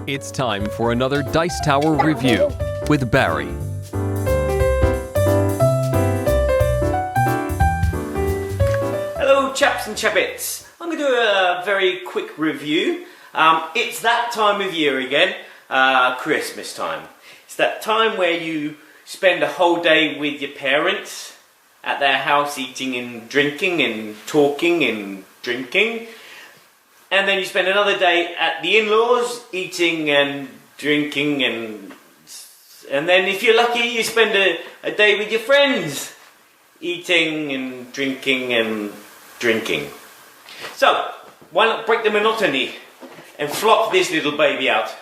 It's time for another Dice Tower review with Barry. Hello chaps and chappets. I'm going to do a very quick review. It's that time of year again, Christmas time. It's that time where you spend a whole day with your parents at their house eating and drinking and talking and drinking. And then you spend another day at the in-laws eating and drinking and then if you're lucky you spend a day with your friends eating and drinking and drinking. So, why not break the monotony and flop this little baby out?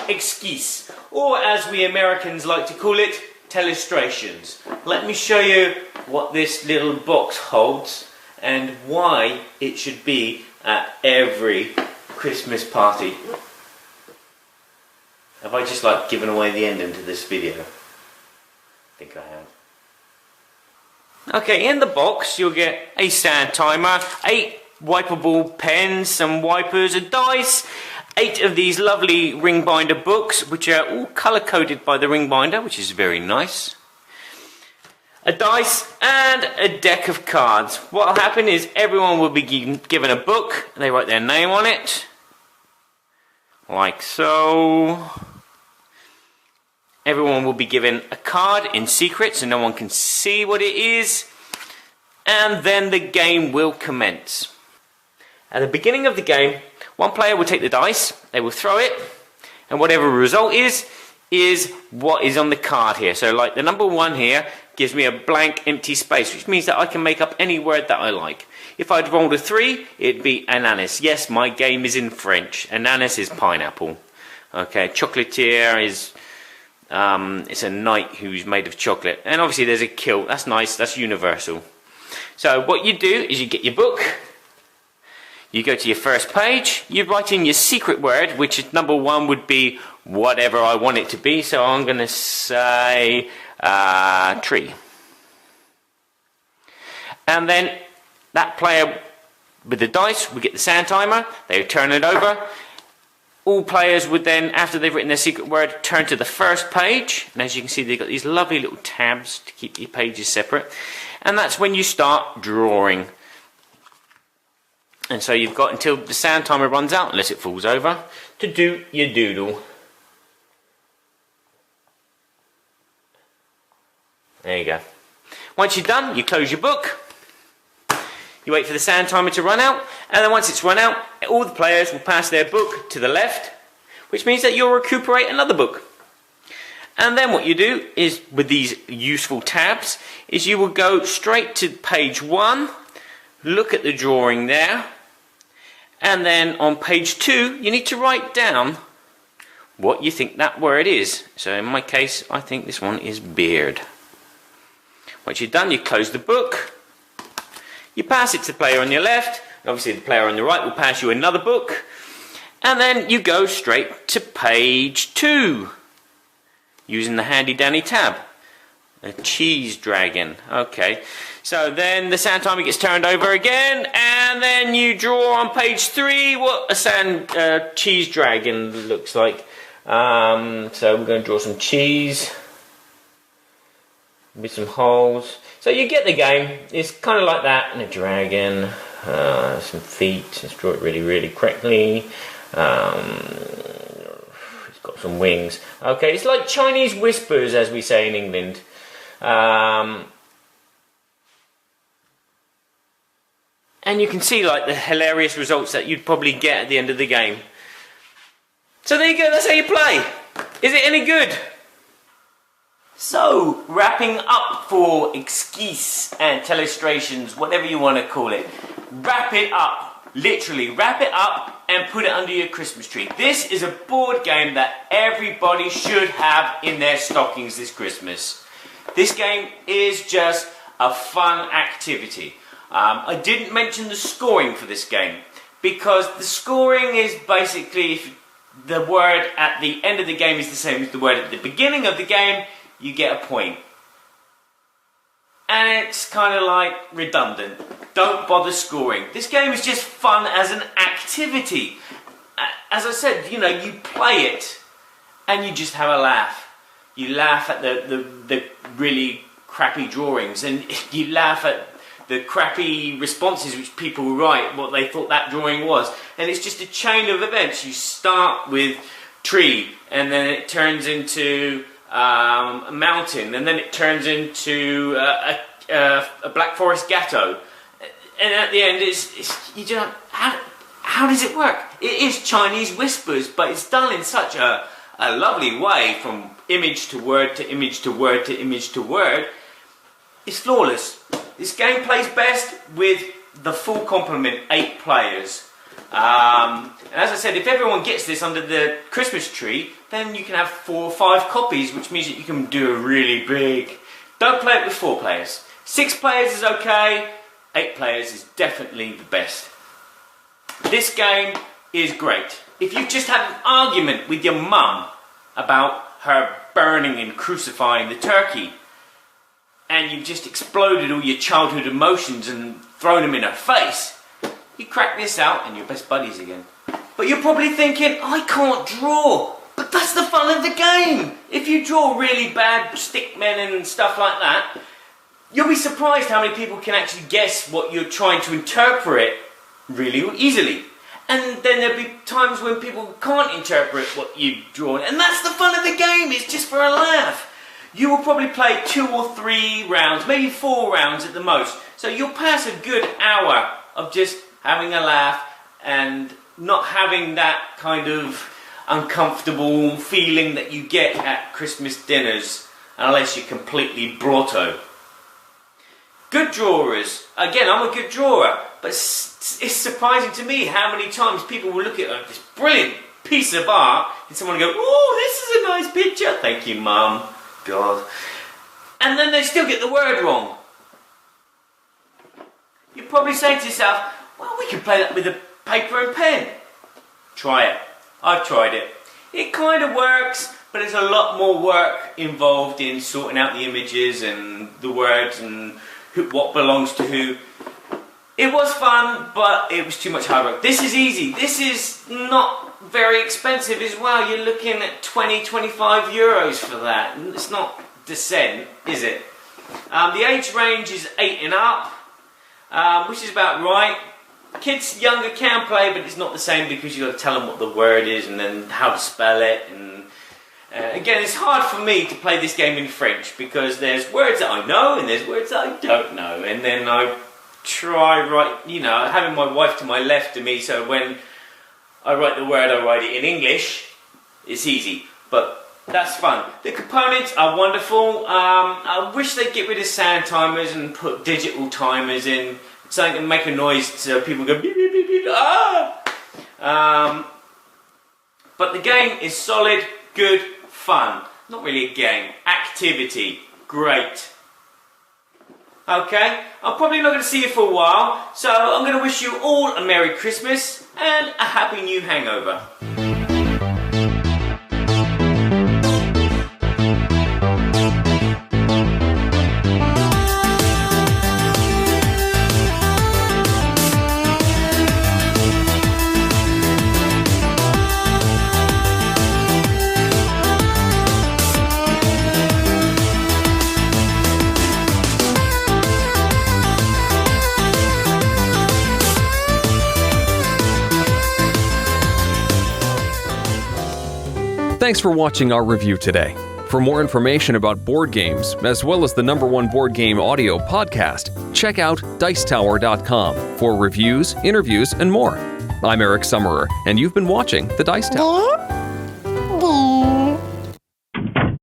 Exquise, or as we Americans like to call it, Telestrations. Let me show you what this little box holds and why it should be at every Christmas party. Have I just given away the ending to this video? I think I have. Okay, in the box you'll get a sand timer, 8 wipeable pens, some wipers, a dice, 8 of these lovely ring binder books which are all colour coded by the ring binder, which is very nice. A dice and a deck of cards. What will happen is everyone will be given a book, they write their name on it, like so. Everyone will be given a card in secret so no one can see what it is, and then the game will commence. At the beginning of the game, one player will take the dice, they will throw it, and whatever the result is what is on the card here. So like the number 1 here gives me a blank empty space, which means that I can make up any word that I like. If I'd rolled a 3, it'd be ananas. Yes, my game is in French. Ananas is pineapple. Okay, chocolatier is it's a knight who's made of chocolate. And obviously there's a kilt. That's nice, that's universal. So what you do is you get your book, you go to your first page, you write in your secret word, which is number 1 would be whatever I want it to be. So I'm going to say tree. And then that player with the dice would get the sand timer, they would turn it over. All players would then, after they've written their secret word, turn to the first page. And as you can see, they've got these lovely little tabs to keep your pages separate. And that's when you start drawing. And so you've got until the sand timer runs out, unless it falls over, to do your doodle. There you go. Once you're done, you close your book. You wait for the sand timer to run out, and then once it's run out, all the players will pass their book to the left, which means that you'll recuperate another book. And then what you do is, with these useful tabs, is you will go straight to page 1, look at the drawing there, and then on page 2, you need to write down what you think that word is. So in my case, I think this one is beard. Once you're done, you close the book, you pass it to the player on your left, and obviously the player on the right will pass you another book, and then you go straight to page 2, using the handy dandy tab. A cheese dragon. Okay, so then the sand timer gets turned over again, and then you draw on page 3 what a cheese dragon looks like. So we're going to draw some cheese with some holes. So you get the game. It's kind of like that, and a dragon, some feet. Let's draw it really, really correctly. It's got some wings. Okay, it's like Chinese whispers, as we say in England. And you can see the hilarious results that you'd probably get at the end of the game. So there you go, that's how you play. Is it any good? So, wrapping up for Exquise and Telestrations, whatever you want to call it. Wrap it up. Literally, wrap it up and put it under your Christmas tree. This is a board game that everybody should have in their stockings this Christmas. This game is just a fun activity. I didn't mention the scoring for this game, because the scoring is basically, if the word at the end of the game is the same as the word at the beginning of the game, you get a point. And it's kind of redundant. Don't bother scoring. This game is just fun as an activity. as I said, you play it and you just have a laugh. You laugh at the really crappy drawings, and you laugh at the crappy responses which people write, what they thought that drawing was. And it's just a chain of events. You start with tree, and then it turns into a mountain, and then it turns into a Black Forest Gatto. And at the end, how does it work? It is Chinese whispers, but it's done in such a lovely way, from image to word to image to word to image to word. It's flawless. This game plays best with the full complement, 8 players. And as I said, if everyone gets this under the Christmas tree, then you can have 4 or 5 copies, which means that you can do a really big... Don't play it with 4 players. 6 players is okay. 8 players is definitely the best. This game is great. If you just had an argument with your mum about her burning and crucifying the turkey, and you've just exploded all your childhood emotions and thrown them in her face, you crack this out and you're best buddies again. But you're probably thinking, I can't draw. But that's the fun of the game. If you draw really bad stick men and stuff like that, you'll be surprised how many people can actually guess what you're trying to interpret really easily. And then there'll be times when people can't interpret what you've drawn. And that's the fun of the game. It's just for a laugh. You will probably play 2 or 3 rounds, maybe 4 rounds at the most. So you'll pass a good hour of just having a laugh and not having that kind of uncomfortable feeling that you get at Christmas dinners, unless you're completely brotto. Good drawers. Again, I'm a good drawer, but it's surprising to me how many times people will look at this brilliant piece of art and someone will go, oh, this is a nice picture. Thank you, Mum. God. And then they still get the word wrong. You're probably saying to yourself, well, we can play that with a paper and pen. Try it. I've tried it. It kind of works, but there's a lot more work involved in sorting out the images and the words and what belongs to who. It was fun, but it was too much hard work. This is easy. This is not very expensive as well. You're looking at 20-25 euros for that. It's not Descent, is it? The age range is 8 and up, which is about right. Kids younger can play, but it's not the same because you've got to tell them what the word is and then how to spell it. And again, it's hard for me to play this game in French because there's words that I know and there's words that I don't know. And then I try having my wife to my left of me, so when I write the word, I write it in English. It's easy, but that's fun. The components are wonderful. I wish they'd get rid of sound timers and put digital timers in, something to make a noise so people go beep, beep, beep, beep, ah! But the game is solid, good, fun. Not really a game. Activity. Great. Okay, I'm probably not going to see you for a while, so I'm going to wish you all a Merry Christmas and a Happy New Hangover. Thanks for watching our review today. For more information about board games, as well as the #1 board game audio podcast, check out Dicetower.com for reviews, interviews, and more. I'm Eric Summerer, and you've been watching The Dice Tower.